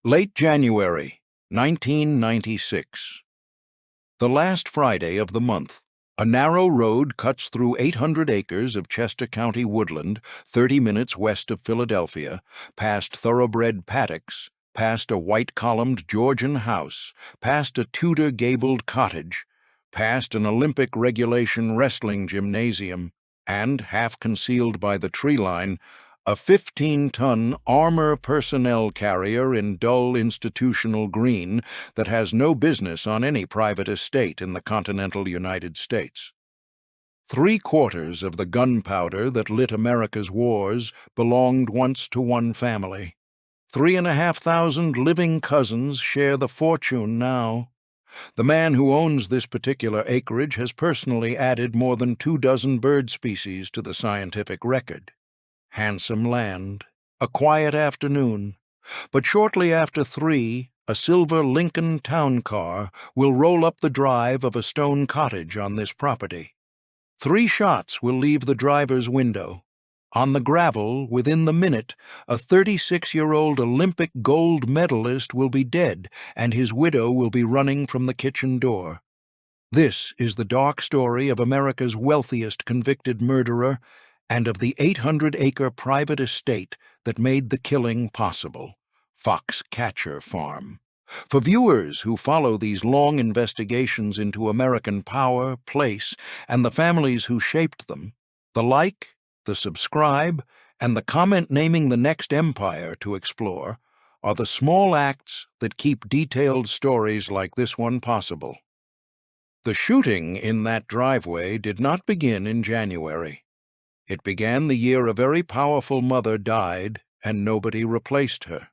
Late January, 1996. The last Friday of the month, a narrow road cuts through 800 acres of Chester County woodland, 30 minutes west of Philadelphia, past thoroughbred paddocks, past a white-columned Georgian house, past a Tudor gabled cottage, past an Olympic regulation wrestling gymnasium, and, half concealed by the tree line, a 15-ton armor personnel carrier in dull institutional green that has no business on any private estate in the continental United States. 3/4 of the gunpowder that lit America's wars belonged once to one family. 3,500 living cousins share the fortune now. The man who owns this particular acreage has personally added more than 24 bird species to the scientific record. Handsome land, a quiet afternoon, but shortly after 3, a silver Lincoln town car will roll up the drive of a stone cottage on this property. 3 shots will leave the driver's window. On the gravel, within the minute, a 36-year-old Olympic gold medalist will be dead, and his widow will be running from the kitchen door. This is the dark story of America's wealthiest convicted murderer, and of the 800-acre private estate that made the killing possible, Foxcatcher Farm. For viewers who follow these long investigations into American power, place, and the families who shaped them, the like, the subscribe, and the comment naming the next empire to explore are the small acts that keep detailed stories like this one possible. The shooting in that driveway did not begin in January. It began the year a very powerful mother died and nobody replaced her.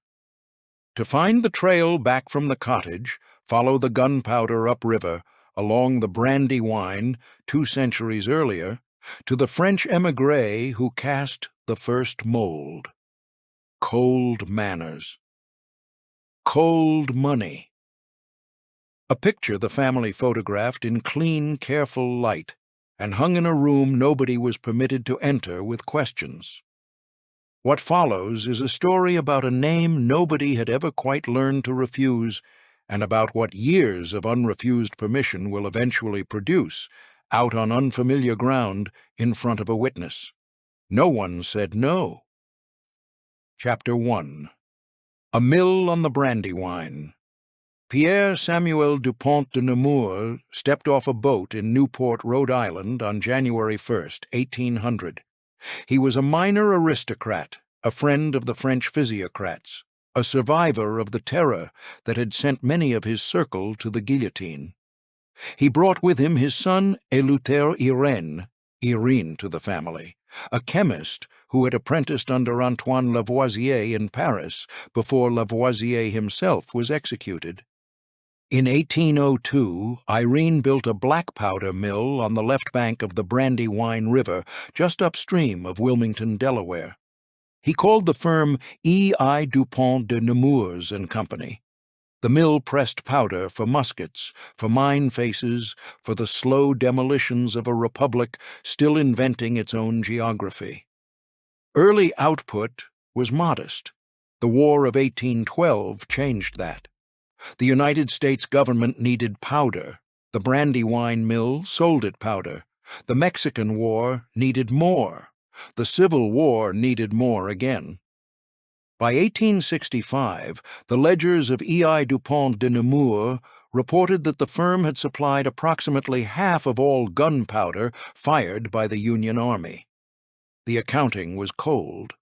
To find the trail back from the cottage, follow the gunpowder upriver, along the Brandywine 2 centuries earlier, to the French émigré who cast the first mold. Cold manners. Cold money. A picture the family photographed in clean, careful light, and hung in a room nobody was permitted to enter with questions. What follows is a story about a name nobody had ever quite learned to refuse, and about what years of unrefused permission will eventually produce, out on unfamiliar ground, in front of a witness. No one said no. Chapter 1. A Mill on the Brandywine. Pierre Samuel du Pont de Nemours stepped off a boat in Newport, Rhode Island on January 1st, 1800. He was a minor aristocrat, a friend of the French physiocrats, a survivor of the terror that had sent many of his circle to the guillotine. He brought with him his son Eleuthère Irene to the family, a chemist who had apprenticed under Antoine Lavoisier in Paris before Lavoisier himself was executed. In 1802, Irene built a black powder mill on the left bank of the Brandywine River, just upstream of Wilmington, Delaware. He called the firm E.I. du Pont de Nemours and Company. The mill pressed powder for muskets, for mine faces, for the slow demolitions of a republic still inventing its own geography. Early output was modest. The War of 1812 changed that. The United States government needed powder. The Brandywine mill sold it powder. The Mexican War needed more. The Civil War needed more again. By 1865, the ledgers of E.I. du Pont de Nemours reported that the firm had supplied approximately half of all gunpowder fired by the Union Army. The accounting was cold.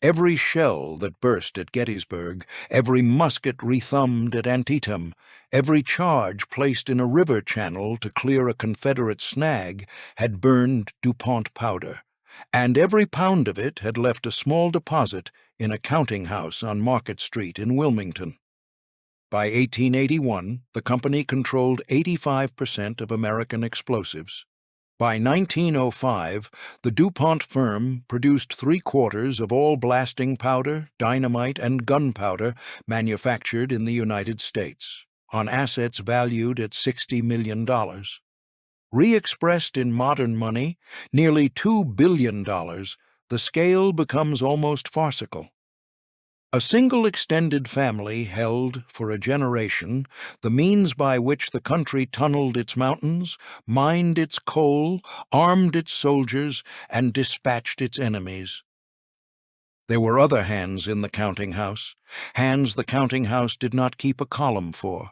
Every shell that burst at Gettysburg, every musket rethumbed at Antietam, every charge placed in a river channel to clear a Confederate snag had burned DuPont powder, and every pound of it had left a small deposit in a counting house on Market Street in Wilmington. By 1881, the company controlled 85% of American explosives. By 1905, the DuPont firm produced 3/4 of all blasting powder, dynamite, and gunpowder manufactured in the United States, on assets valued at $60 million. Re-expressed in modern money, nearly $2 billion, the scale becomes almost farcical. A single extended family held, for a generation, the means by which the country tunneled its mountains, mined its coal, armed its soldiers, and dispatched its enemies. There were other hands in the counting house, hands the counting house did not keep a column for.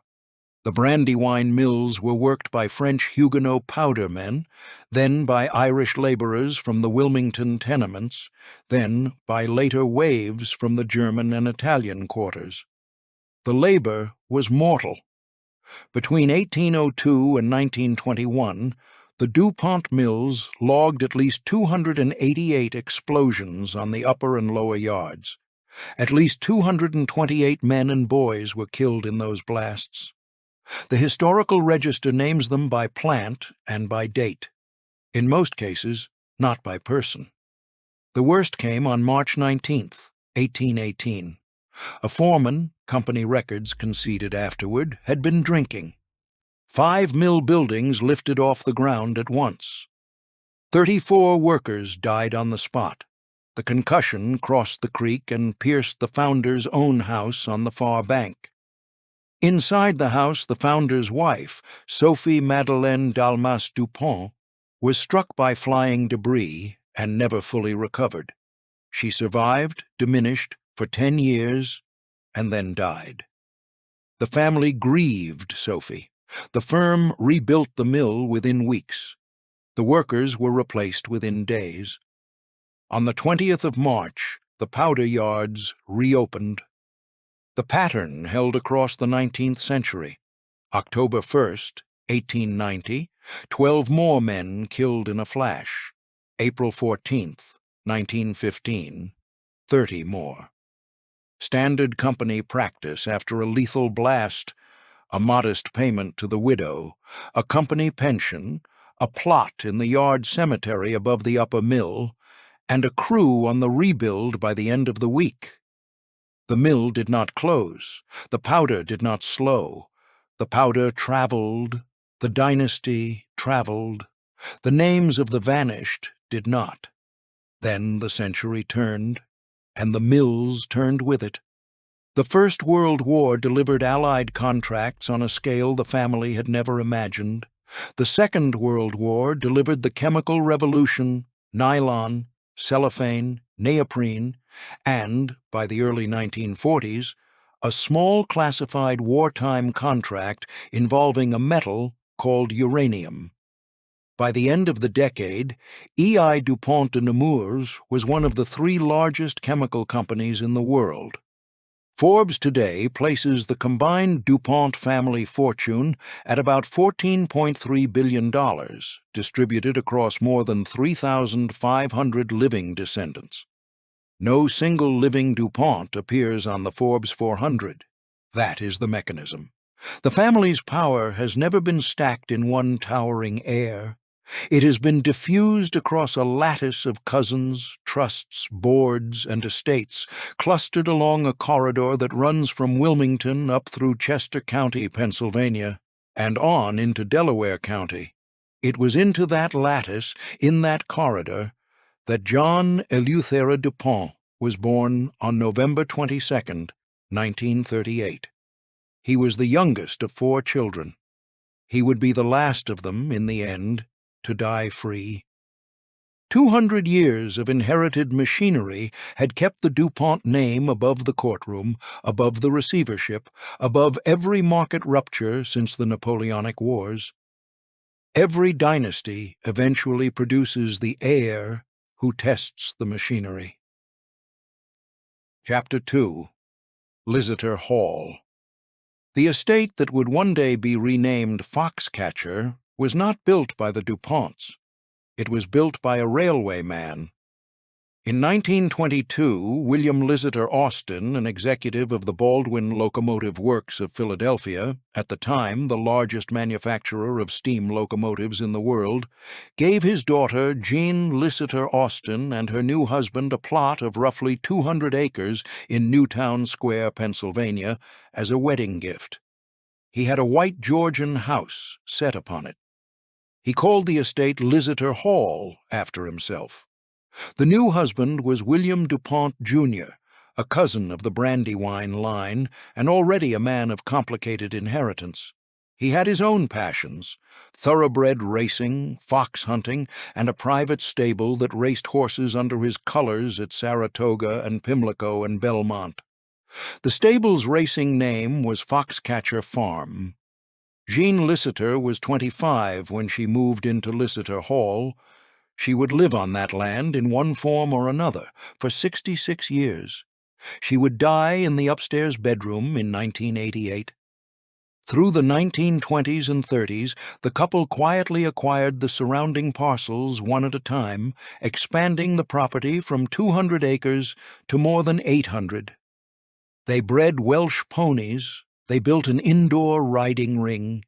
The Brandywine mills were worked by French Huguenot powder men, then by Irish laborers from the Wilmington tenements, then by later waves from the German and Italian quarters. The labor was mortal. Between 1802 and 1921, the Du Pont mills logged at least 288 explosions on the upper and lower yards. At least 228 men and boys were killed in those blasts. The historical register names them by plant and by date. In most cases, not by person. The worst came on March 19, 1818. A foreman, company records conceded afterward, had been drinking. 5 mill buildings lifted off the ground at once. 34 workers died on the spot. The concussion crossed the creek and pierced the founder's own house on the far bank. Inside the house, the founder's wife, Sophie Madeleine Dalmas du Pont, was struck by flying debris and never fully recovered. She survived, diminished, for 10 years, and then died. The family grieved Sophie. The firm rebuilt the mill within weeks. The workers were replaced within days. On the 20th of March, the powder yards reopened. The pattern held across the 19th century. October 1st, 1890, 12 more men killed in a flash. April 14th, 1915, 30 more. Standard company practice after a lethal blast, a modest payment to the widow, a company pension, a plot in the yard cemetery above the upper mill, and a crew on the rebuild by the end of the week. The mill did not close. The powder did not slow. The powder traveled. The dynasty traveled. The names of the vanished did not. Then the century turned, and the mills turned with it. The First World War delivered Allied contracts on a scale the family had never imagined. The Second World War delivered the chemical revolution, nylon, cellophane, neoprene, and, by the early 1940s, a small classified wartime contract involving a metal called uranium. By the end of the decade, E.I. DuPont de Nemours was one of the 3 largest chemical companies in the world. Forbes today places the combined DuPont family fortune at about $14.3 billion, distributed across more than 3,500 living descendants. No single living DuPont appears on the Forbes 400. That is the mechanism. The family's power has never been stacked in one towering heir. It has been diffused across a lattice of cousins, trusts, boards, and estates, clustered along a corridor that runs from Wilmington up through Chester County, Pennsylvania, and on into Delaware County. It was into that lattice, in that corridor, that John Eleuthère du Pont was born on November 22, 1938. He was the youngest of 4 children. He would be the last of them, in the end, to die free. 200 years of inherited machinery had kept the DuPont name above the courtroom, above the receivership, above every market rupture since the Napoleonic Wars. Every dynasty eventually produces the heir who tests the machinery. Chapter 2. Lisiter Hall. The estate that would one day be renamed Foxcatcher was not built by the DuPonts. It was built by a railway man. In 1922, William Lisiter Austin, an executive of the Baldwin Locomotive Works of Philadelphia, at the time the largest manufacturer of steam locomotives in the world, gave his daughter Jean Lisiter Austin and her new husband a plot of roughly 200 acres in Newtown Square, Pennsylvania, as a wedding gift. He had a white Georgian house set upon it. He called the estate Lisiter Hall after himself. The new husband was William DuPont, Jr., a cousin of the Brandywine line and already a man of complicated inheritance. He had his own passions: thoroughbred racing, fox hunting, and a private stable that raced horses under his colors at Saratoga and Pimlico and Belmont. The stable's racing name was Foxcatcher Farm. Jean Lissitor was 25 when she moved into Lissitor Hall. She would live on that land in one form or another for 66 years. She would die in the upstairs bedroom in 1988. Through the 1920s and 30s, the couple quietly acquired the surrounding parcels one at a time, expanding the property from 200 acres to more than 800. They bred Welsh ponies, they built an indoor riding ring,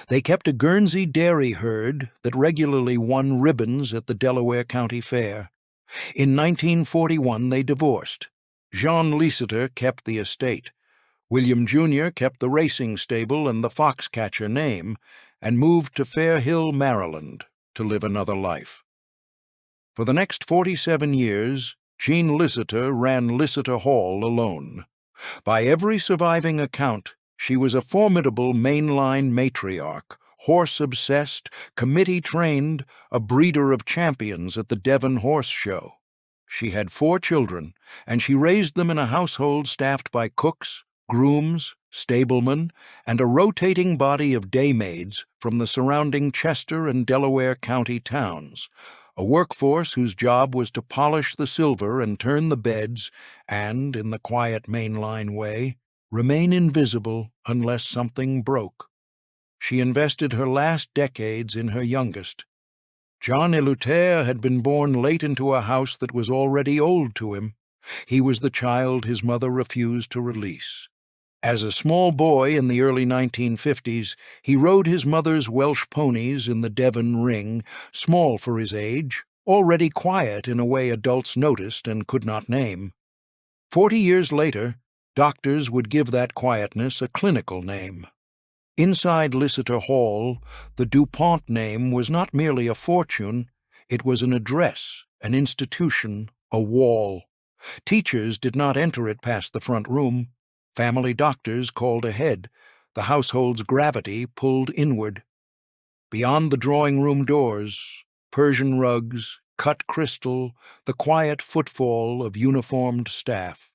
they kept a Guernsey dairy herd that regularly won ribbons at the Delaware County Fair. In 1941 they divorced. Jean Lissitor kept the estate. William Jr. kept the racing stable and the Foxcatcher name, and moved to Fair Hill, Maryland, to live another life. For the next 47 years, Jean Lissitor ran Lissitor Hall alone. By every surviving account, she was a formidable mainline matriarch, horse-obsessed, committee-trained, a breeder of champions at the Devon Horse Show. She had 4 children, and she raised them in a household staffed by cooks, grooms, stablemen, and a rotating body of daymaids from the surrounding Chester and Delaware County towns, a workforce whose job was to polish the silver and turn the beds and, in the quiet mainline way, remain invisible unless something broke. She invested her last decades in her youngest. John Eleuthère had been born late into a house that was already old to him. He was the child his mother refused to release. As a small boy in the early 1950s, he rode his mother's Welsh ponies in the Devon Ring, small for his age, already quiet in a way adults noticed and could not name. 40 years later, doctors would give that quietness a clinical name. Inside Lissitor Hall, the Du Pont name was not merely a fortune, it was an address, an institution, a wall. Teachers did not enter it past the front room. Family doctors called ahead. The household's gravity pulled inward. Beyond the drawing-room doors, Persian rugs, cut crystal, the quiet footfall of uniformed staff.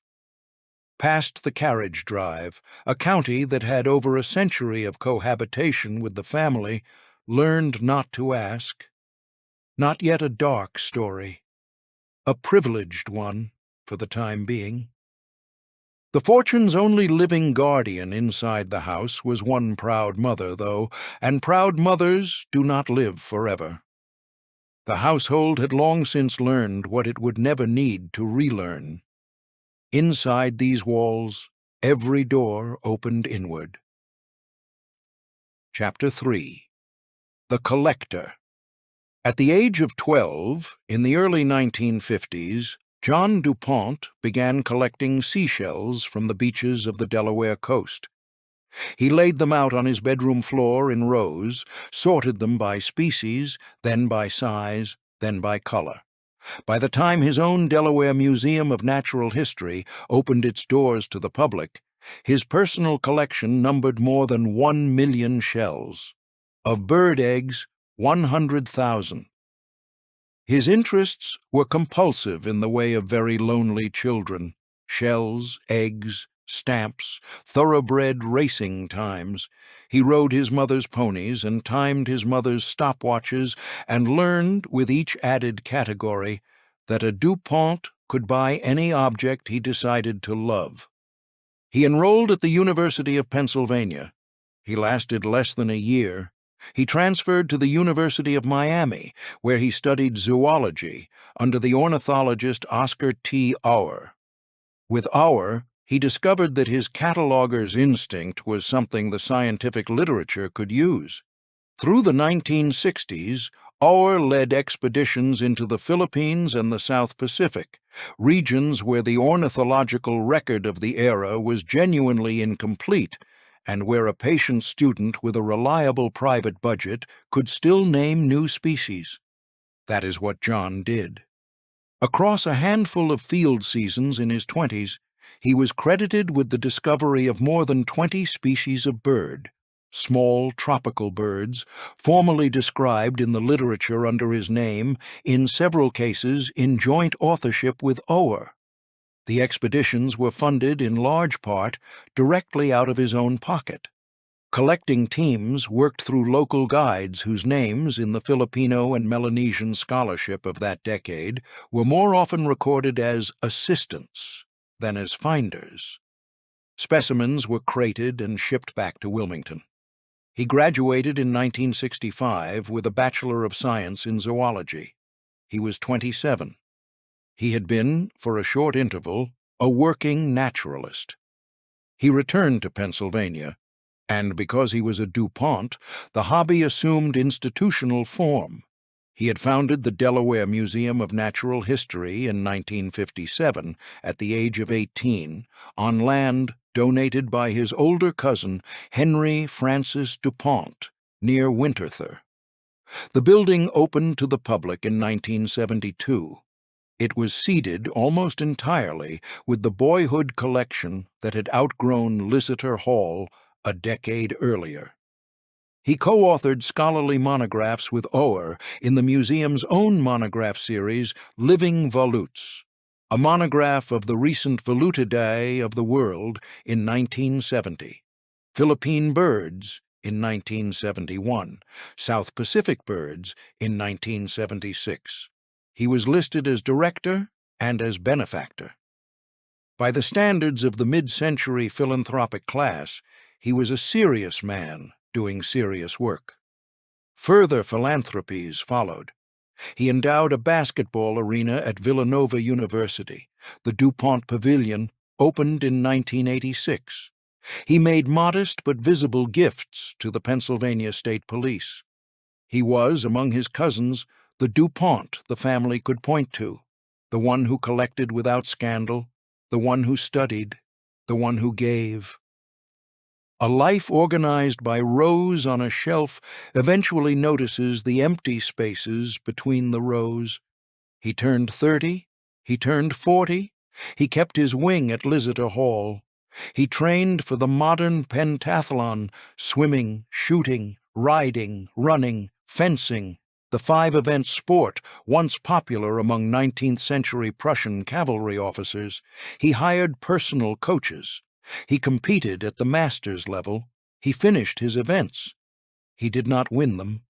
Past the carriage drive, a county that had over a century of cohabitation with the family learned not to ask. Not yet a dark story. A privileged one, for the time being. The fortune's only living guardian inside the house was one proud mother, though, and proud mothers do not live forever. The household had long since learned what it would never need to relearn. Inside these walls, every door opened inward. Chapter 3. The Collector. At the age of 12, in the early 1950s, John du Pont began collecting seashells from the beaches of the Delaware coast. He laid them out on his bedroom floor in rows, sorted them by species, then by size, then by color. By the time his own Delaware Museum of Natural History opened its doors to the public, his personal collection numbered more than 1 million shells. Of bird eggs, 100,000. His interests were compulsive in the way of very lonely children: shells, eggs, stamps, thoroughbred racing times. He rode his mother's ponies and timed his mother's stopwatches and learned, with each added category, that a Du Pont could buy any object he decided to love. He enrolled at the University of Pennsylvania. He lasted less than a year. He transferred to the University of Miami, where he studied zoology under the ornithologist Oscar T. Auer. With Auer, he discovered that his cataloger's instinct was something the scientific literature could use. Through the 1960s, Auer led expeditions into the Philippines and the South Pacific, regions where the ornithological record of the era was genuinely incomplete, and where a patient student with a reliable private budget could still name new species. That is what John did. Across a handful of field seasons in his 20s, He was credited with the discovery of more than 20 species of bird, small tropical birds, formally described in the literature under his name, in several cases in joint authorship with Ower. The expeditions were funded in large part directly out of his own pocket. Collecting teams worked through local guides whose names in the Filipino and Melanesian scholarship of that decade were more often recorded as assistants than as finders. Specimens were crated and shipped back to Wilmington. He graduated in 1965 with a Bachelor of Science in Zoology. He was 27. He had been, for a short interval, a working naturalist. He returned to Pennsylvania, and because he was a Du Pont, the hobby assumed institutional form. He had founded the Delaware Museum of Natural History in 1957 at the age of 18 on land donated by his older cousin Henry Francis Du Pont near Winterthur. The building opened to the public in 1972. It was seeded almost entirely with the boyhood collection that had outgrown Liseter Hall a decade earlier. He co-authored scholarly monographs with Ower in the museum's own monograph series, Living Volutes, a monograph of the recent Volutidae of the world in 1970, Philippine birds in 1971, South Pacific birds in 1976. He was listed as director and as benefactor. By the standards of the mid-century philanthropic class, he was a serious man doing serious work. Further philanthropies followed. He endowed a basketball arena at Villanova University. The Du Pont Pavilion opened in 1986. He made modest but visible gifts to the Pennsylvania State Police. He was, among his cousins, the Du Pont the family could point to, the one who collected without scandal, the one who studied, the one who gave. A life organized by rows on a shelf eventually notices the empty spaces between the rows. He turned 30, he turned 40, he kept his wing at Liseter Hall. He trained for the modern pentathlon, swimming, shooting, riding, running, fencing, the five-event sport once popular among 19th-century Prussian cavalry officers. He hired personal coaches. He competed at the master's level. He finished his events. He did not win them.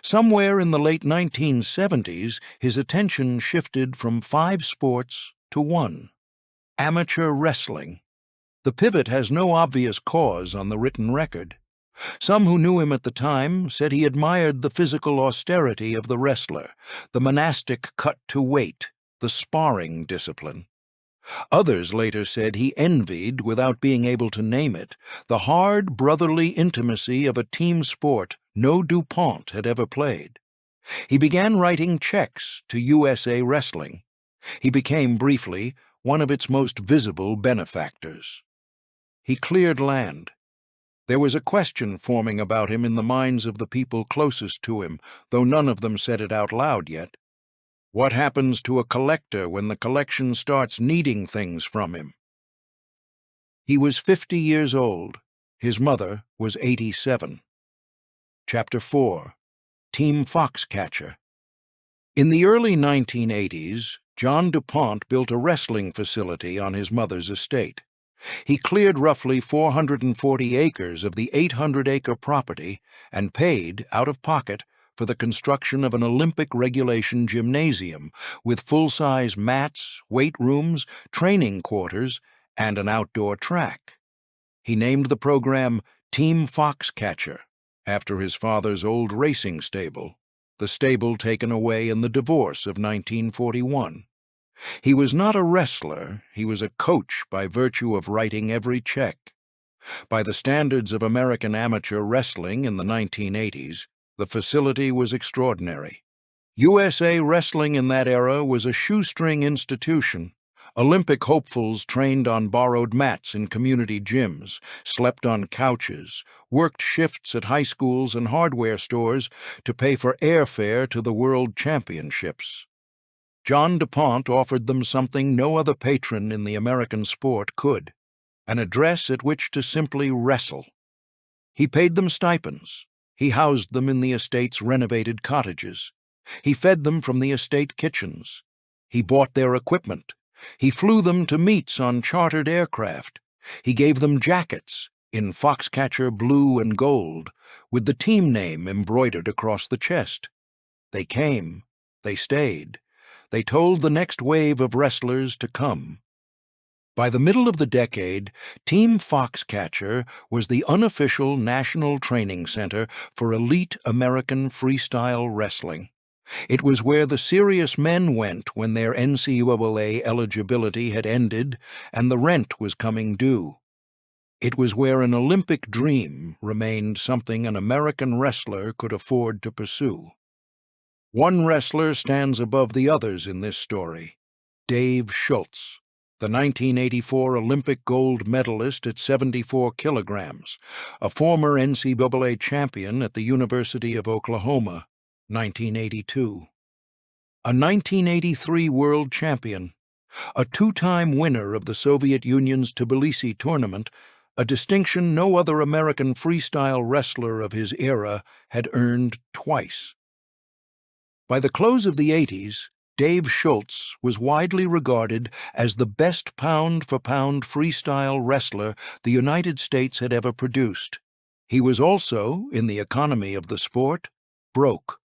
Somewhere in the late 1970s, his attention shifted from 5 sports to 1: amateur wrestling. The pivot has no obvious cause on the written record. Some who knew him at the time said he admired the physical austerity of the wrestler, the monastic cut to weight, the sparring discipline. Others later said he envied, without being able to name it, the hard brotherly intimacy of a team sport no Du Pont had ever played. He began writing checks to USA Wrestling. He became, briefly, one of its most visible benefactors. He cleared land. There was a question forming about him in the minds of the people closest to him, though none of them said it out loud yet. What happens to a collector when the collection starts needing things from him? He was 50 years old. His mother was 87. Chapter 4. Team Foxcatcher. In the early 1980s, John du Pont built a wrestling facility on his mother's estate. He cleared roughly 440 acres of the 800-acre property and paid, out of pocket, for the construction of an Olympic regulation gymnasium with full-size mats, weight rooms, training quarters, and an outdoor track. He named the program Team Foxcatcher, after his father's old racing stable, the stable taken away in the divorce of 1941. He was not a wrestler, he was a coach by virtue of writing every check. By the standards of American amateur wrestling in the 1980s, the facility was extraordinary. USA Wrestling in that era was a shoestring institution. Olympic hopefuls trained on borrowed mats in community gyms, slept on couches, worked shifts at high schools and hardware stores to pay for airfare to the World Championships. John du Pont offered them something no other patron in the American sport could: an address at which to simply wrestle. He paid them stipends. He housed them in the estate's renovated cottages. He fed them from the estate kitchens. He bought their equipment. He flew them to meets on chartered aircraft. He gave them jackets in Foxcatcher blue and gold, with the team name embroidered across the chest. They came. They stayed. They told the next wave of wrestlers to come. By the middle of the decade, Team Foxcatcher was the unofficial national training center for elite American freestyle wrestling. It was where the serious men went when their NCAA eligibility had ended and the rent was coming due. It was where an Olympic dream remained something an American wrestler could afford to pursue. One wrestler stands above the others in this story: Dave Schultz, the 1984 Olympic gold medalist at 74 kilograms, a former NCAA champion at the University of Oklahoma, 1982. A 1983 world champion, a two-time winner of the Soviet Union's Tbilisi tournament, a distinction no other American freestyle wrestler of his era had earned twice. By the close of the 80s, Dave Schultz was widely regarded as the best pound-for-pound freestyle wrestler the United States had ever produced. He was also, in the economy of the sport, broke.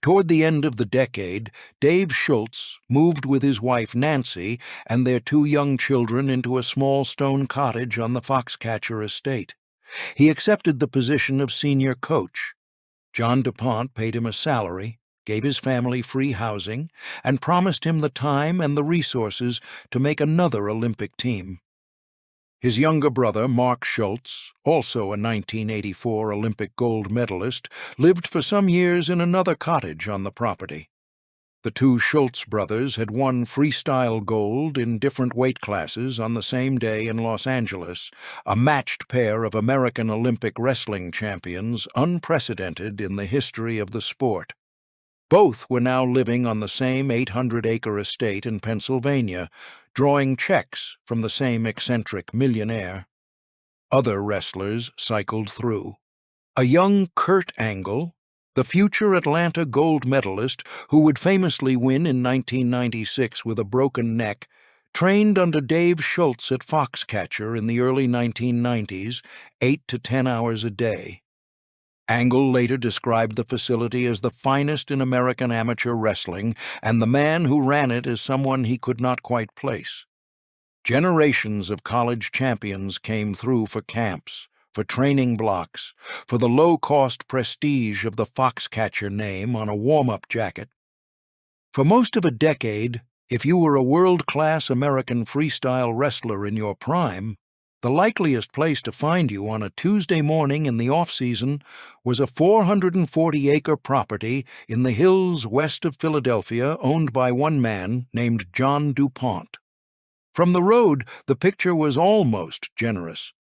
Toward the end of the decade, Dave Schultz moved with his wife Nancy and their two young children into a small stone cottage on the Foxcatcher estate. He accepted the position of senior coach. John du Pont paid him a salary, gave his family free housing, and promised him the time and the resources to make another Olympic team. His younger brother, Mark Schultz, also a 1984 Olympic gold medalist, lived for some years in another cottage on the property. The two Schultz brothers had won freestyle gold in different weight classes on the same day in Los Angeles, a matched pair of American Olympic wrestling champions unprecedented in the history of the sport. Both were now living on the same 800-acre estate in Pennsylvania, drawing checks from the same eccentric millionaire. Other wrestlers cycled through. A young Kurt Angle, the future Atlanta gold medalist who would famously win in 1996 with a broken neck, trained under Dave Schultz at Foxcatcher in the early 1990s, 8 to 10 hours a day. Angle later described the facility as the finest in American amateur wrestling, and the man who ran it as someone he could not quite place. Generations of college champions came through for camps, for training blocks, for the low-cost prestige of the Foxcatcher name on a warm-up jacket. For most of a decade, if you were a world-class American freestyle wrestler in your prime, the likeliest place to find you on a Tuesday morning in the off-season was a 440-acre property in the hills west of Philadelphia owned by one man named John du Pont. From the road, the picture was almost generous.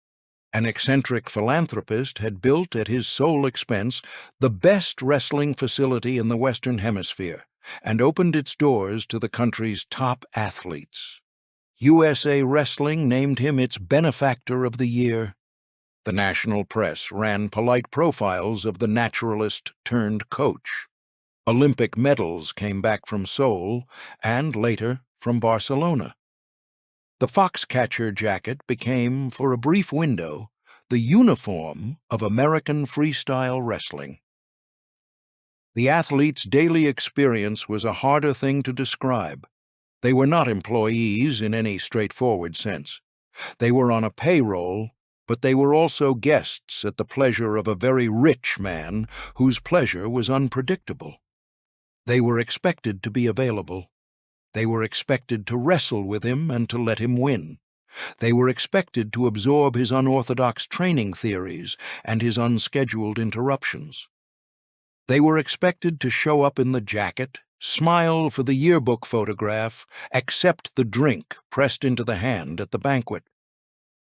An eccentric philanthropist had built at his sole expense the best wrestling facility in the Western Hemisphere and opened its doors to the country's top athletes. USA Wrestling named him its benefactor of the year. The national press ran polite profiles of the naturalist-turned-coach. Olympic medals came back from Seoul and, later, from Barcelona. The Foxcatcher jacket became, for a brief window, the uniform of American freestyle wrestling. The athletes' daily experience was a harder thing to describe. They were not employees in any straightforward sense. They were on a payroll, but they were also guests at the pleasure of a very rich man whose pleasure was unpredictable. They were expected to be available. They were expected to wrestle with him and to let him win. They were expected to absorb his unorthodox training theories and his unscheduled interruptions. They were expected to show up in the jacket, smile for the yearbook photograph, accept the drink pressed into the hand at the banquet.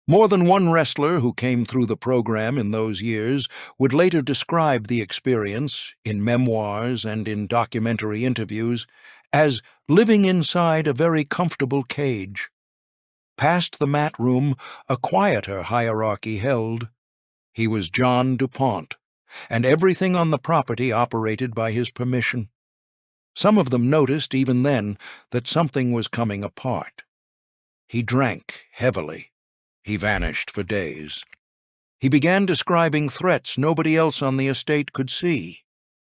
More than one wrestler who came through the program in those years would later describe the experience, in memoirs and in documentary interviews, as living inside a very comfortable cage. Past the mat room, a quieter hierarchy held. He was John du Pont, and everything on the property operated by his permission. Some of them noticed, even then, that something was coming apart. He drank heavily. He vanished for days. He began describing threats nobody else on the estate could see.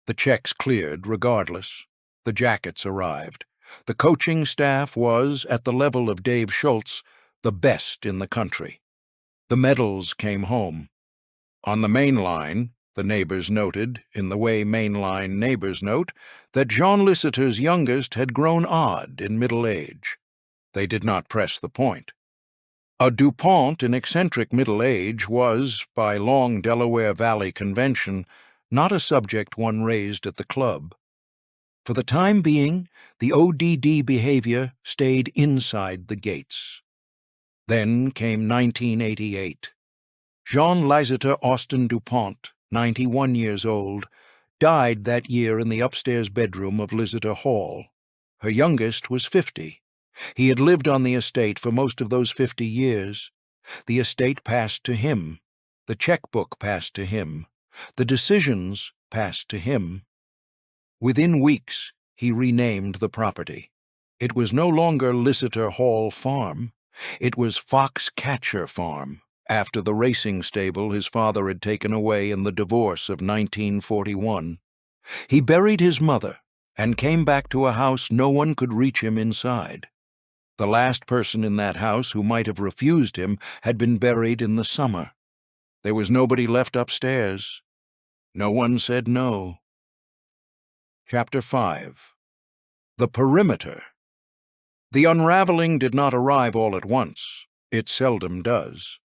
The checks cleared regardless. The jackets arrived. The coaching staff was, at the level of Dave Schultz, the best in the country. The medals came home. On the main line, the neighbors noted, in the way mainline neighbors note, that Jean Liceter's youngest had grown odd in middle age. They did not press the point. A Du Pont in eccentric middle age was, by long Delaware Valley convention, not a subject one raised at the club. For the time being, the ODD behavior stayed inside the gates. Then came 1988. Jean Liceter Austin Du Pont, 91 years old, died that year in the upstairs bedroom of Liceter Hall. Her youngest was 50. He had lived on the estate for most of those 50 years. The estate passed to him. The checkbook passed to him. The decisions passed to him. Within weeks, he renamed the property. It was no longer Liceter Hall Farm. It was Foxcatcher Farm, after the racing stable his father had taken away in the divorce of 1941. He buried his mother and came back to a house no one could reach him inside. The last person in that house who might have refused him had been buried in the summer. There was nobody left upstairs. No one said no. Chapter 5. The Perimeter. The unraveling did not arrive all at once. It seldom does.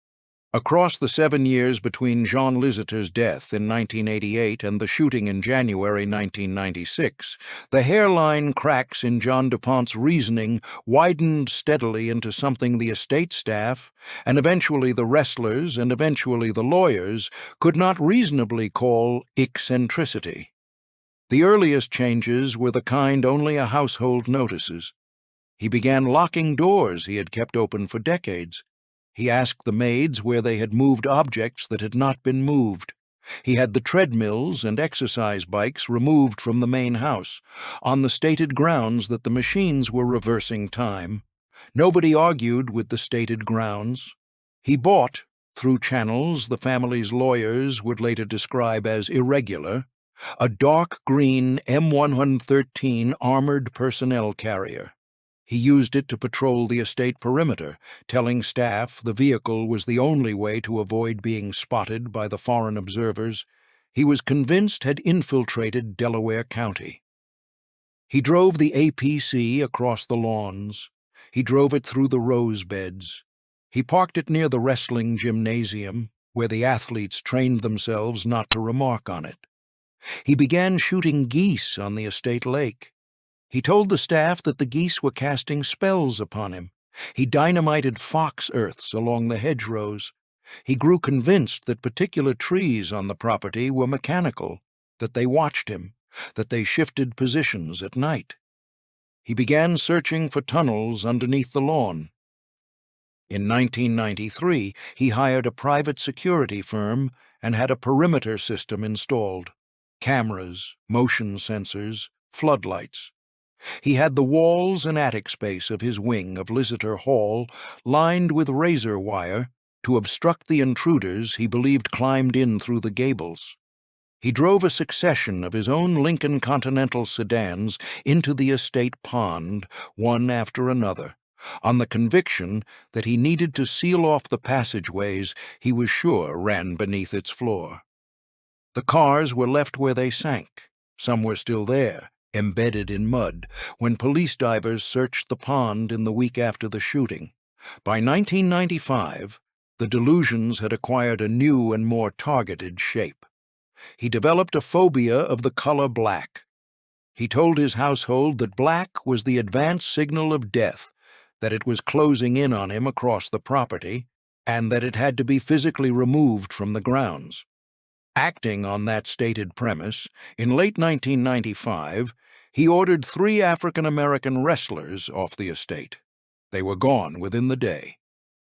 Across the 7 years between Jean Liceter's death in 1988 and the shooting in January 1996, the hairline cracks in John du Pont's reasoning widened steadily into something the estate staff, and eventually the wrestlers, and eventually the lawyers, could not reasonably call eccentricity. The earliest changes were the kind only a household notices. He began locking doors he had kept open for decades. He asked the maids where they had moved objects that had not been moved. He had the treadmills and exercise bikes removed from the main house, on the stated grounds that the machines were reversing time. Nobody argued with the stated grounds. He bought, through channels the family's lawyers would later describe as irregular, a dark green M113 armored personnel carrier. He used it to patrol the estate perimeter, telling staff the vehicle was the only way to avoid being spotted by the foreign observers he was convinced had infiltrated Delaware County. He drove the APC across the lawns. He drove it through the rose beds. He parked it near the wrestling gymnasium, where the athletes trained themselves not to remark on it. He began shooting geese on the estate lake. He told the staff that the geese were casting spells upon him. He dynamited fox earths along the hedgerows. He grew convinced that particular trees on the property were mechanical, that they watched him, that they shifted positions at night. He began searching for tunnels underneath the lawn. In 1993, he hired a private security firm and had a perimeter system installed. Cameras, motion sensors, floodlights. He had the walls and attic space of his wing of Liceter Hall lined with razor wire to obstruct the intruders he believed climbed in through the gables. He drove a succession of his own Lincoln Continental sedans into the estate pond, one after another, on the conviction that he needed to seal off the passageways he was sure ran beneath its floor. The cars were left where they sank. Some were still there, embedded in mud, when police divers searched the pond in the week after the shooting. By 1995, the delusions had acquired a new and more targeted shape. He developed a phobia of the color black. He told his household that black was the advance signal of death, that it was closing in on him across the property, and that it had to be physically removed from the grounds. Acting on that stated premise, in late 1995, He ordered 3 African-American wrestlers off the estate. They were gone within the day.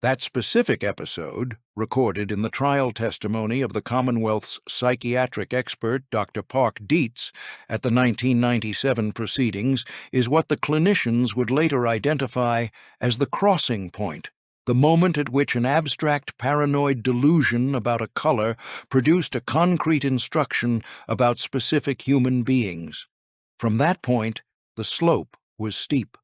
That specific episode, recorded in the trial testimony of the Commonwealth's psychiatric expert Dr. Park Dietz at the 1997 proceedings, is what the clinicians would later identify as the crossing point, the moment at which an abstract paranoid delusion about a color produced a concrete instruction about specific human beings. From that point, the slope was steep.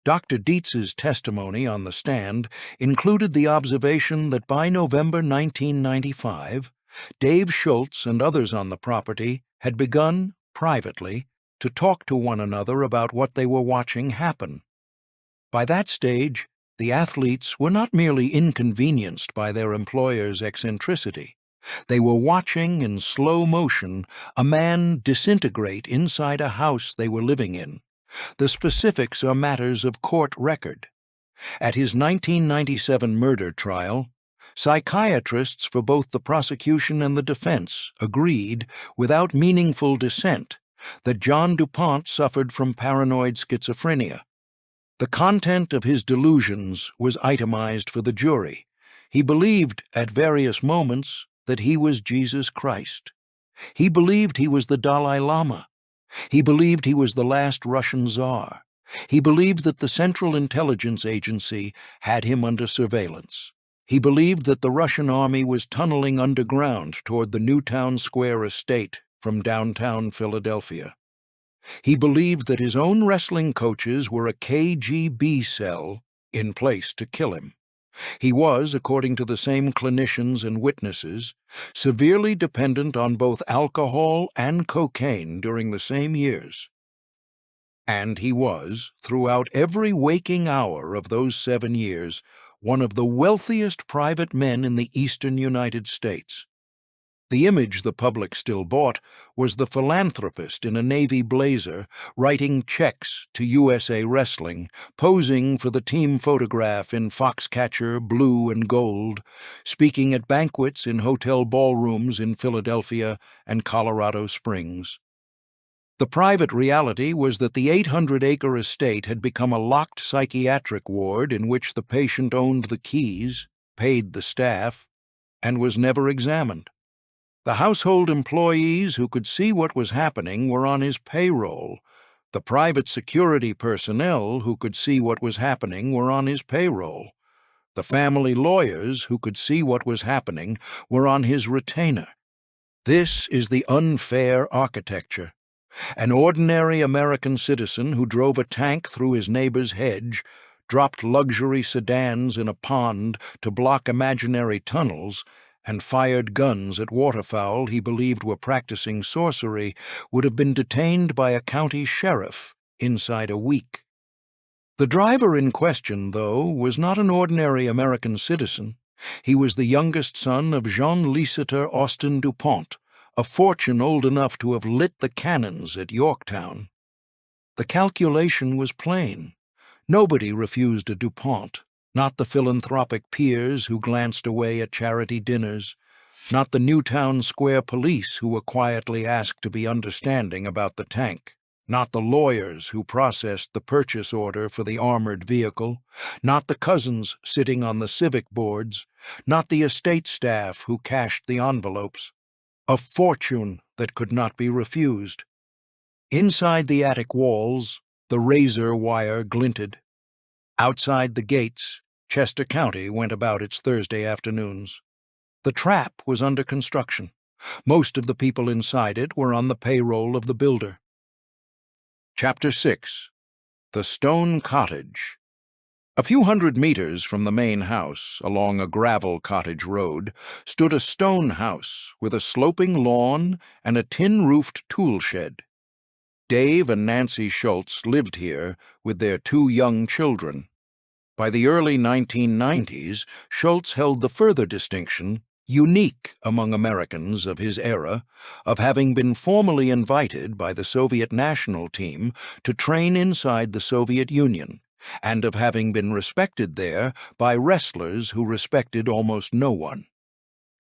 Dr. Dietz's testimony on the stand included the observation that by November 1995, Dave Schultz and others on the property had begun, privately, to talk to one another about what they were watching happen. By that stage, the athletes were not merely inconvenienced by their employer's eccentricity. They were watching in slow motion a man disintegrate inside a house they were living in. The specifics are matters of court record. At his 1997 murder trial, psychiatrists for both the prosecution and the defense agreed, without meaningful dissent, that John du Pont suffered from paranoid schizophrenia. The content of his delusions was itemized for the jury. He believed, at various moments, that he was Jesus Christ. He believed he was the Dalai Lama. He believed he was the last Russian Tsar. He believed that the Central Intelligence Agency had him under surveillance. He believed that the Russian army was tunneling underground toward the Newtown Square estate from downtown Philadelphia. He believed that his own wrestling coaches were a KGB cell in place to kill him. He was, according to the same clinicians and witnesses, severely dependent on both alcohol and cocaine during the same years. And he was, throughout every waking hour of those 7 years, one of the wealthiest private men in the eastern United States. The image the public still bought was the philanthropist in a navy blazer writing checks to USA Wrestling, posing for the team photograph in Foxcatcher blue and gold, speaking at banquets in hotel ballrooms in Philadelphia and Colorado Springs. The private reality was that the 800-acre estate had become a locked psychiatric ward in which the patient owned the keys, paid the staff, and was never examined. The household employees who could see what was happening were on his payroll. The private security personnel who could see what was happening were on his payroll. The family lawyers who could see what was happening were on his retainer. This is the unfair architecture. An ordinary American citizen who drove a tank through his neighbor's hedge, dropped luxury sedans in a pond to block imaginary tunnels, and fired guns at waterfowl he believed were practicing sorcery, would have been detained by a county sheriff inside a week. The driver in question, though, was not an ordinary American citizen. He was the youngest son of Jean Liciter Austin du Pont, a fortune old enough to have lit the cannons at Yorktown. The calculation was plain. Nobody refused a du Pont. Not the philanthropic peers who glanced away at charity dinners, not the Newtown Square police who were quietly asked to be understanding about the tank, not the lawyers who processed the purchase order for the armored vehicle, not the cousins sitting on the civic boards, not the estate staff who cashed the envelopes. A fortune that could not be refused. Inside the attic walls, the razor wire glinted. Outside the gates, Chester County went about its Thursday afternoons. The trap was under construction. Most of the people inside it were on the payroll of the builder. Chapter 6. The Stone Cottage. A few hundred meters from the main house, along a gravel cottage road, stood a stone house with a sloping lawn and a tin-roofed tool shed. Dave and Nancy Schultz lived here with their 2 young children. By the early 1990s, Schultz held the further distinction, unique among Americans of his era, of having been formally invited by the Soviet national team to train inside the Soviet Union, and of having been respected there by wrestlers who respected almost no one.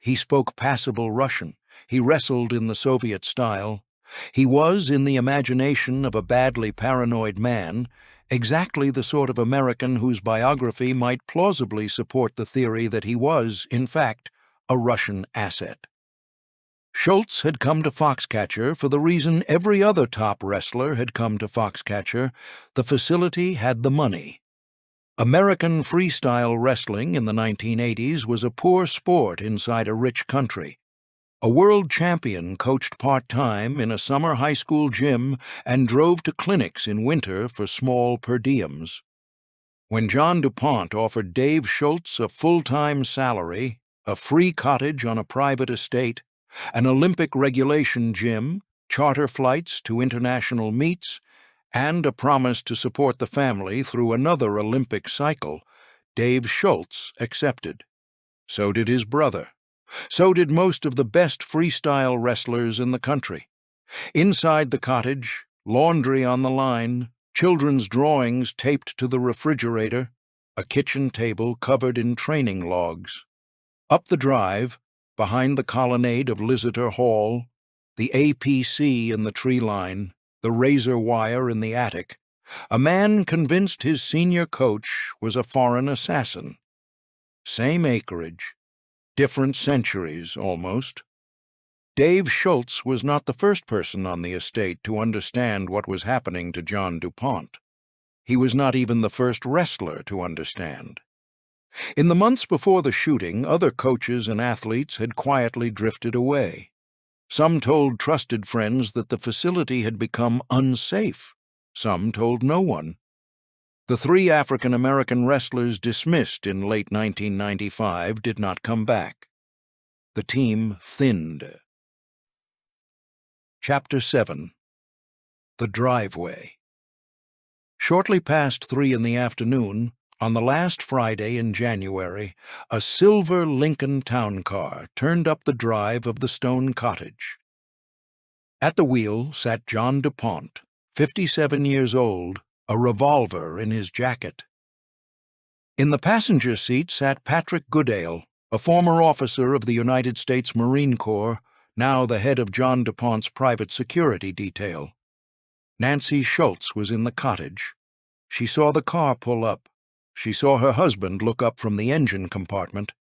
He spoke passable Russian, he wrestled in the Soviet style, He was, in the imagination of a badly paranoid man, exactly the sort of American whose biography might plausibly support the theory that he was, in fact, a Russian asset. Schultz had come to Foxcatcher for the reason every other top wrestler had come to Foxcatcher. The facility had the money. American freestyle wrestling in the 1980s was a poor sport inside a rich country. A world champion coached part-time in a summer high school gym and drove to clinics in winter for small per diems. When John du Pont offered Dave Schultz a full-time salary, a free cottage on a private estate, an Olympic regulation gym, charter flights to international meets, and a promise to support the family through another Olympic cycle, Dave Schultz accepted. So did his brother. So did most of the best freestyle wrestlers in the country. Inside the cottage, laundry on the line, children's drawings taped to the refrigerator, a kitchen table covered in training logs. Up the drive, behind the colonnade of Liziter Hall, the APC in the tree line, the razor wire in the attic, a man convinced his senior coach was a foreign assassin. Same acreage. Different centuries, almost. Dave Schultz was not the first person on the estate to understand what was happening to John du Pont. He was not even the first wrestler to understand. In the months before the shooting, other coaches and athletes had quietly drifted away. Some told trusted friends that the facility had become unsafe. Some told no one. The 3 African-American wrestlers dismissed in late 1995 did not come back. The team thinned. Chapter 7. The Driveway. Shortly past 3 in the afternoon, on the last Friday in January, a silver Lincoln town car turned up the drive of the stone cottage. At the wheel sat John du Pont, 57 years old, a revolver in his jacket. In the passenger seat sat Patrick Goodale, a former officer of the United States Marine Corps, now the head of John du Pont's private security detail. Nancy Schultz was in the cottage. She saw the car pull up. She saw her husband look up from the engine compartment.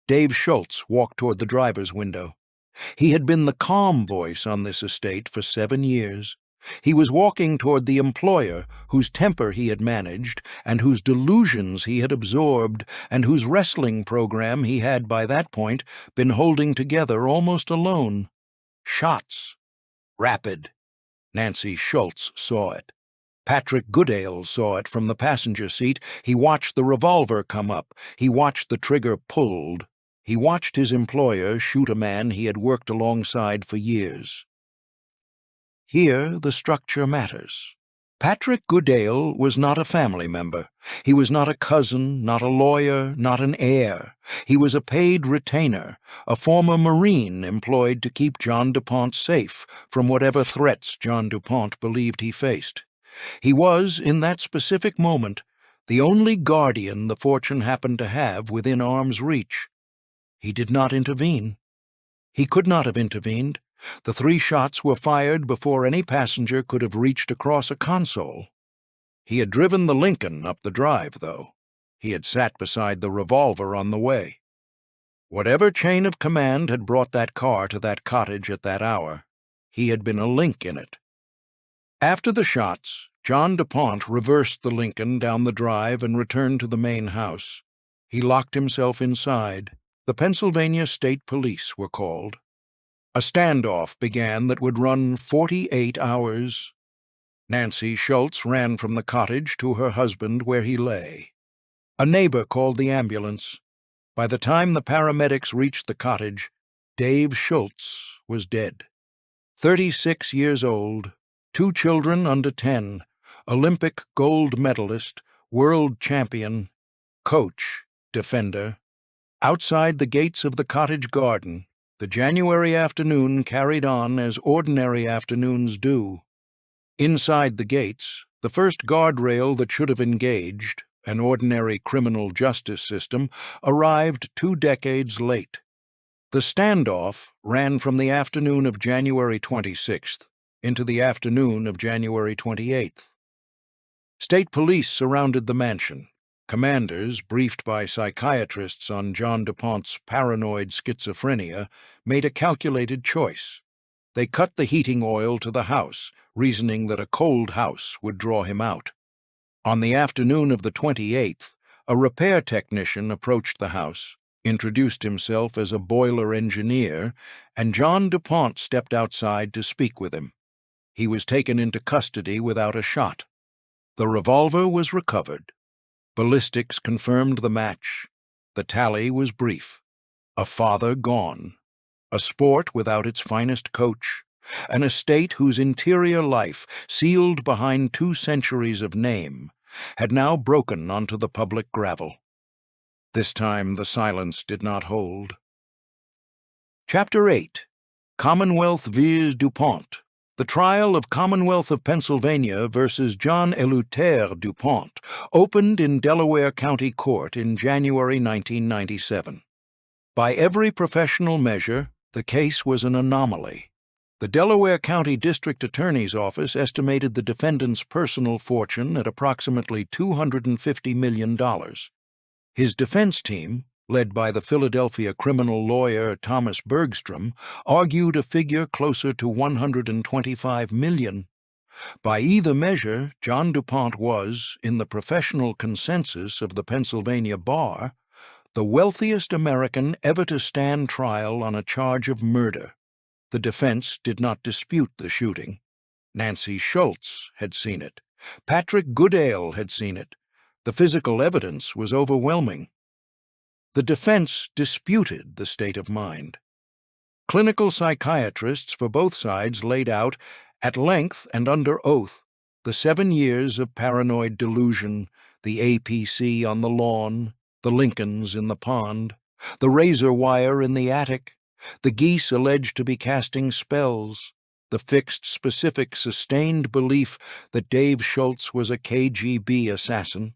Dave Schultz walked toward the driver's window. He had been the calm voice on this estate for 7 years. He was walking toward the employer whose temper he had managed and whose delusions he had absorbed and whose wrestling program he had, by that point, been holding together almost alone. Shots. Rapid. Nancy Schultz saw it. Patrick Goodale saw it from the passenger seat. He watched the revolver come up. He watched the trigger pulled. He watched his employer shoot a man he had worked alongside for years. Here the structure matters. Patrick Goodale was not a family member. He was not a cousin, not a lawyer, not an heir. He was a paid retainer, a former Marine employed to keep John du Pont safe from whatever threats John du Pont believed he faced. He was, in that specific moment, the only guardian the fortune happened to have within arm's reach. He did not intervene. He could not have intervened. The 3 shots were fired before any passenger could have reached across a console. He had driven the Lincoln up the drive, though. He had sat beside the revolver on the way. Whatever chain of command had brought that car to that cottage at that hour, he had been a link in it. After the shots, John du Pont reversed the Lincoln down the drive and returned to the main house. He locked himself inside. The Pennsylvania State Police were called. A standoff began that would run 48 hours. Nancy Schultz ran from the cottage to her husband where he lay. A neighbor called the ambulance. By the time the paramedics reached the cottage, Dave Schultz was dead. 36 years old, 2 children under 10, Olympic gold medalist, world champion, coach, defender. Outside the gates of the cottage garden, the January afternoon carried on as ordinary afternoons do. Inside the gates, the first guardrail that should have engaged, an ordinary criminal justice system, arrived 2 decades late. The standoff ran from the afternoon of January 26th into the afternoon of January 28th. State police surrounded the mansion. Commanders, briefed by psychiatrists on John du Pont's paranoid schizophrenia, made a calculated choice. They cut the heating oil to the house, reasoning that a cold house would draw him out. On the afternoon of the 28th, a repair technician approached the house, introduced himself as a boiler engineer, and John du Pont stepped outside to speak with him. He was taken into custody without a shot. The revolver was recovered. Ballistics confirmed the match. The tally was brief. A father gone. A sport without its finest coach. An estate whose interior life, sealed behind 2 centuries of name, had now broken onto the public gravel. This time the silence did not hold. Chapter 8. Commonwealth vs. du Pont. The trial of Commonwealth of Pennsylvania versus John Eleuthère du Pont opened in Delaware County Court in January 1997. By every professional measure, the case was an anomaly. The Delaware County District Attorney's Office estimated the defendant's personal fortune at approximately $250 million. His defense team, led by the Philadelphia criminal lawyer Thomas Bergstrom, argued a figure closer to $125 million. By either measure, John du Pont was, in the professional consensus of the Pennsylvania bar, the wealthiest American ever to stand trial on a charge of murder. The defense did not dispute the shooting. Nancy Schultz had seen it. Patrick Goodale had seen it. The physical evidence was overwhelming. The defense disputed the state of mind. Clinical psychiatrists for both sides laid out, at length and under oath, the 7 years of paranoid delusion, the APC on the lawn, the Lincolns in the pond, the razor wire in the attic, the geese alleged to be casting spells, the fixed, specific, sustained belief that Dave Schultz was a KGB assassin,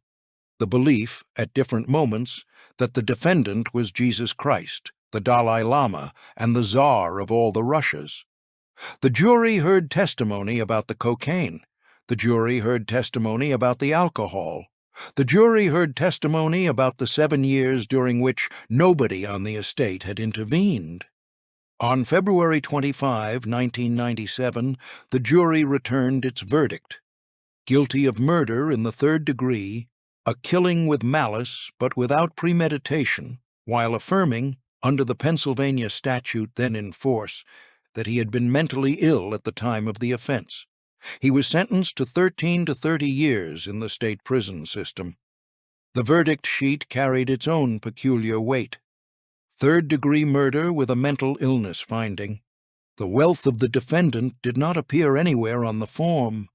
the belief, at different moments, that the defendant was Jesus Christ, the Dalai Lama, and the Tsar of all the Russias. The jury heard testimony about the cocaine. The jury heard testimony about the alcohol. The jury heard testimony about the 7 years during which nobody on the estate had intervened. On February 25, 1997, the jury returned its verdict. Guilty of murder in the 3rd degree, a killing with malice but without premeditation, while affirming, under the Pennsylvania statute then in force, that he had been mentally ill at the time of the offense. He was sentenced to 13 to 30 years in the state prison system. The verdict sheet carried its own peculiar weight. 3rd-degree murder with a mental illness finding. The wealth of the defendant did not appear anywhere on the form,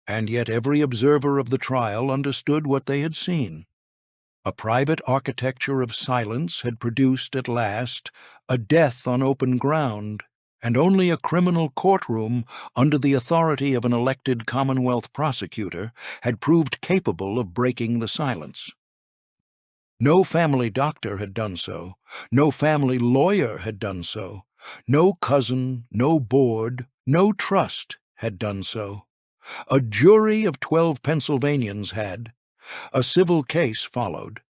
and yet every observer of the trial understood what they had seen. A private architecture of silence had produced, at last, a death on open ground, and only a criminal courtroom, under the authority of an elected Commonwealth prosecutor, had proved capable of breaking the silence. No family doctor had done so. No family lawyer had done so. No cousin, no board, no trust had done so. A jury of 12 Pennsylvanians had. A civil case followed.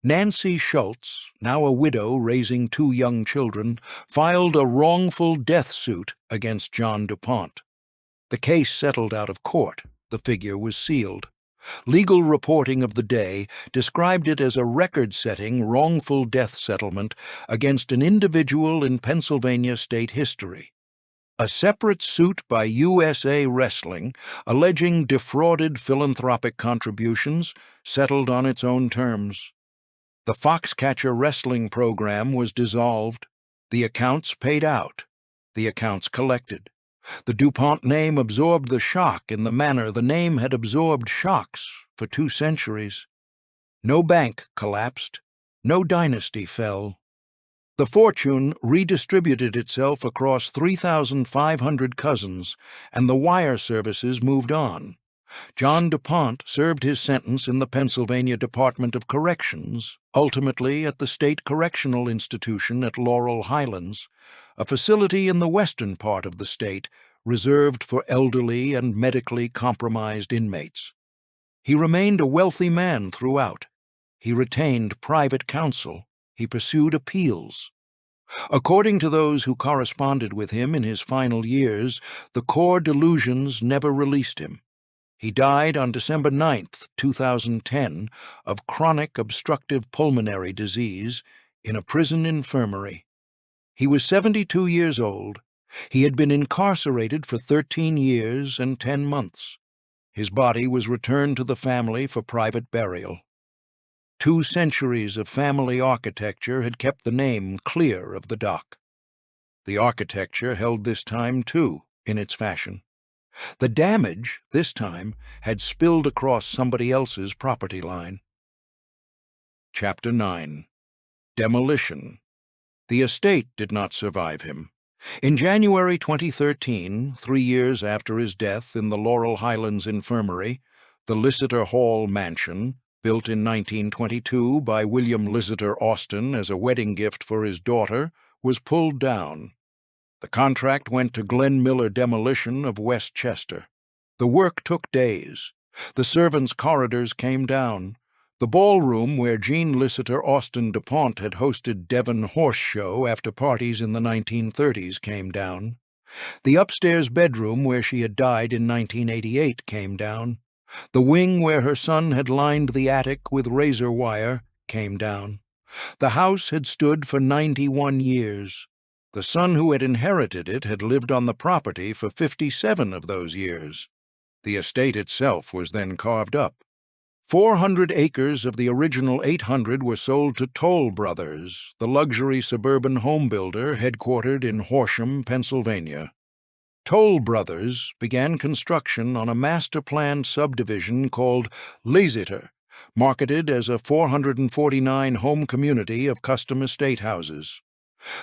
Nancy Schultz, now a widow raising 2 young children, filed a wrongful death suit against John du Pont. The case settled out of court. The figure was sealed. Legal reporting of the day described it as a record-setting wrongful death settlement against an individual in Pennsylvania state history. A separate suit by USA Wrestling, alleging defrauded philanthropic contributions, settled on its own terms. The Foxcatcher wrestling program was dissolved. The accounts paid out. The accounts collected. The du Pont name absorbed the shock in the manner the name had absorbed shocks for 2 centuries. No bank collapsed. No dynasty fell. The fortune redistributed itself across 3,500 cousins, and the wire services moved on. John du Pont served his sentence in the Pennsylvania Department of Corrections, ultimately at the State Correctional Institution at Laurel Highlands, a facility in the western part of the state, reserved for elderly and medically compromised inmates. He remained a wealthy man throughout. He retained private counsel. He pursued appeals. According to those who corresponded with him in his final years, the core delusions never released him. He died on December 9, 2010, of chronic obstructive pulmonary disease in a prison infirmary. He was 72 years old. He had been incarcerated for 13 years and 10 months. His body was returned to the family for private burial. 2 centuries of family architecture had kept the name clear of the dock. The architecture held this time, too, in its fashion. The damage, this time, had spilled across somebody else's property line. Chapter 9. Demolition. The estate did not survive him. In January 2013, 3 years after his death in the Laurel Highlands Infirmary, the Liseter Hall Mansion, built in 1922 by William Liseter Austin as a wedding gift for his daughter, was pulled down. The contract went to Glenn Miller Demolition of Westchester. The work took days. The servants' corridors came down. The ballroom where Jean Liseter Austin du Pont had hosted Devon Horse Show after parties in the 1930s came down. The upstairs bedroom where she had died in 1988 came down. The wing where her son had lined the attic with razor wire came down. The house had stood for 91 years. The son who had inherited it had lived on the property for 57 of those years. The estate itself was then carved up. 400 acres of the original 800 were sold to Toll Brothers, the luxury suburban home builder headquartered in Horsham, Pennsylvania. Toll Brothers began construction on a master-planned subdivision called Liseter, marketed as a 449-home community of custom estate houses.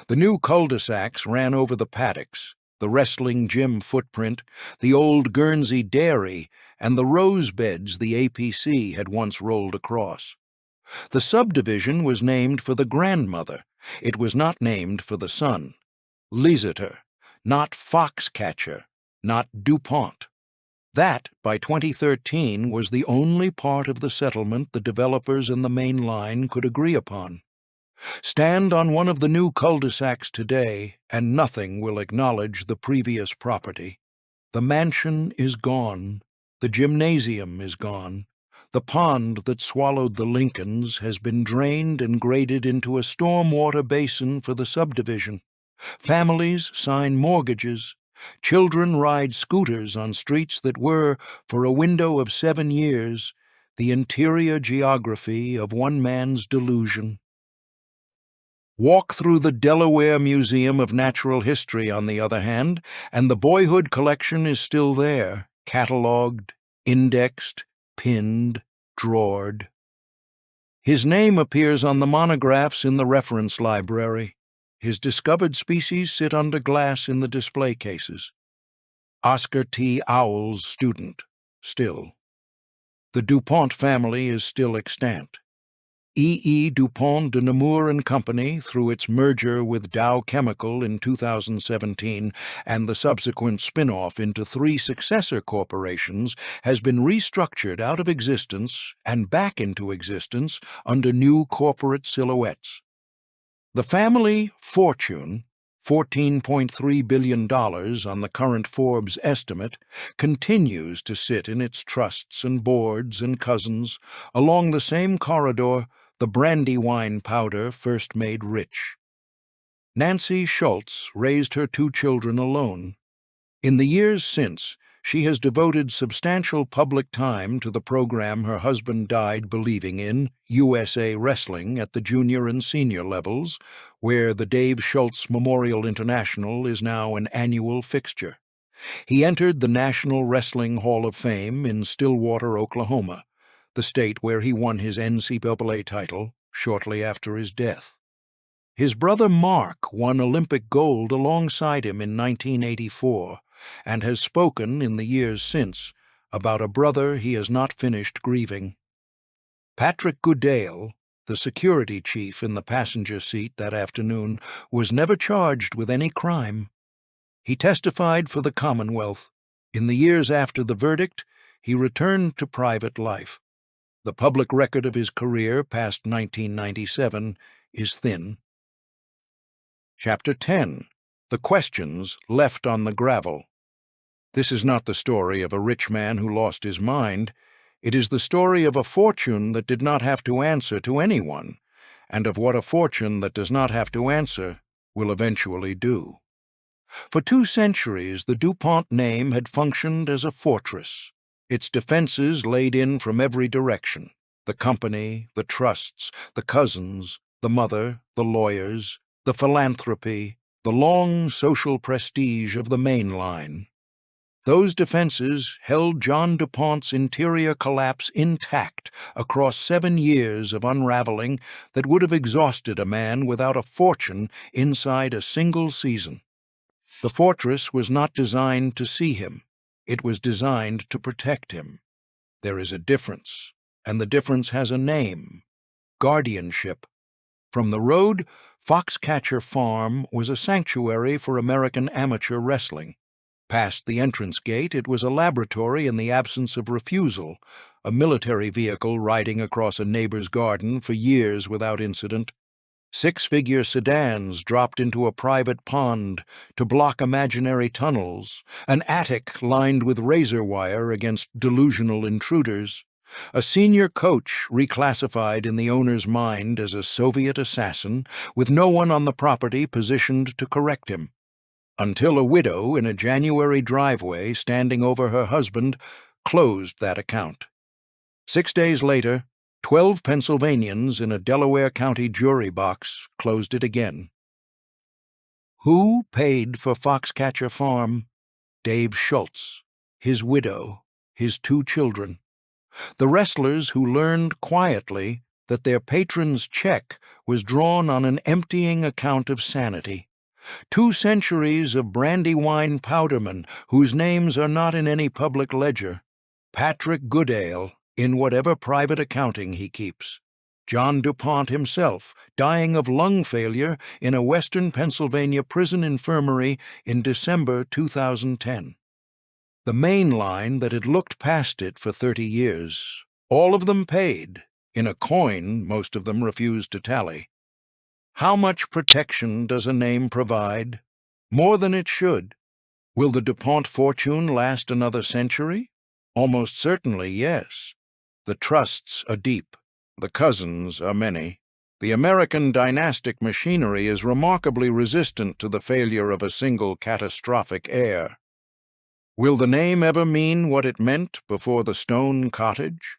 The new cul-de-sacs ran over the paddocks, the wrestling gym footprint, the old Guernsey dairy, and the rose beds the APC had once rolled across. The subdivision was named for the grandmother. It was not named for the son. Liseter, not Foxcatcher, not du Pont. That, by 2013, was the only part of the settlement the developers and the main line could agree upon. Stand on one of the new cul-de-sacs today, and nothing will acknowledge the previous property. The mansion is gone. The gymnasium is gone. The pond that swallowed the Lincolns has been drained and graded into a stormwater basin for the subdivision. Families sign mortgages. Children ride scooters on streets that were, for a window of 7 years, the interior geography of one man's delusion. Walk through the Delaware Museum of Natural History, on the other hand, and the boyhood collection is still there, catalogued, indexed, pinned, drawered. His name appears on the monographs in the reference library. His discovered species sit under glass in the display cases. Oscar T. Owl's student, still. The du Pont family is still extant. E. du Pont de Nemours and Company, through its merger with Dow Chemical in 2017 and the subsequent spin-off into 3 successor corporations, has been restructured out of existence and back into existence under new corporate silhouettes. The family fortune, $14.3 billion on the current Forbes estimate, continues to sit in its trusts and boards and cousins along the same corridor the Brandywine powder first made rich. Nancy Schultz raised her 2 children alone. In the years since, she has devoted substantial public time to the program her husband died believing in, USA Wrestling at the junior and senior levels, where the Dave Schultz Memorial International is now an annual fixture. He entered the National Wrestling Hall of Fame in Stillwater, Oklahoma, the state where he won his NCAA title shortly after his death. His brother Mark won Olympic gold alongside him in 1984 and has spoken in the years since about a brother he has not finished grieving. Patrick Goodale, the security chief in the passenger seat that afternoon, was never charged with any crime. He testified for the Commonwealth. In the years after the verdict, he returned to private life. The public record of his career past 1997 is thin. Chapter 10. The Questions Left on the Gravel. This is not the story of a rich man who lost his mind. It is the story of a fortune that did not have to answer to anyone, and of what a fortune that does not have to answer will eventually do. For 2 centuries, the du Pont name had functioned as a fortress, its defenses laid in from every direction: the company, the trusts, the cousins, the mother, the lawyers, the philanthropy, the long social prestige of the main line. Those defenses held John du Pont's interior collapse intact across 7 years of unraveling that would have exhausted a man without a fortune inside a single season. The fortress was not designed to see him. It was designed to protect him. There is a difference, and the difference has a name: guardianship. From the road, Foxcatcher Farm was a sanctuary for American amateur wrestling. Past the entrance gate, it was a laboratory in the absence of refusal, a military vehicle riding across a neighbor's garden for years without incident. 6-figure sedans dropped into a private pond to block imaginary tunnels, an attic lined with razor wire against delusional intruders, a senior coach reclassified in the owner's mind as a Soviet assassin, with no one on the property positioned to correct him, until a widow in a January driveway standing over her husband closed that account. 6 days later, 12 Pennsylvanians in a Delaware County jury box closed it again. Who paid for Foxcatcher Farm? Dave Schultz, his widow, his 2 children. The wrestlers who learned quietly that their patron's check was drawn on an emptying account of sanity. 2 centuries of Brandywine powdermen whose names are not in any public ledger. Patrick Goodale, in whatever private accounting he keeps. John du Pont himself, dying of lung failure in a western Pennsylvania prison infirmary in December 2010. The main line that had looked past it for 30 years. All of them paid. In a coin, most of them refused to tally. How much protection does a name provide? More than it should. Will the du Pont fortune last another century? Almost certainly, yes. The trusts are deep. The cousins are many. The American dynastic machinery is remarkably resistant to the failure of a single catastrophic heir. Will the name ever mean what it meant before the stone cottage?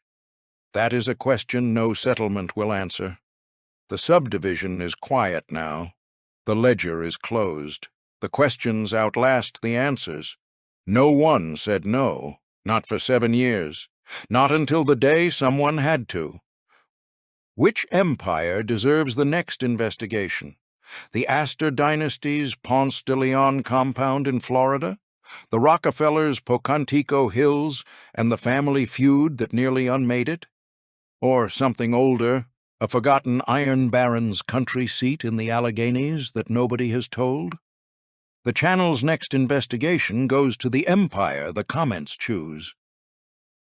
That is a question no settlement will answer. The subdivision is quiet now. The ledger is closed. The questions outlast the answers. No one said no, not for 7 years, not until the day someone had to. Which empire deserves the next investigation? The Astor dynasty's Ponce de Leon compound in Florida? The Rockefellers' Pocantico Hills and the family feud that nearly unmade it? Or something older, a forgotten Iron Baron's country seat in the Alleghenies that nobody has told? The channel's next investigation goes to the empire the comments choose.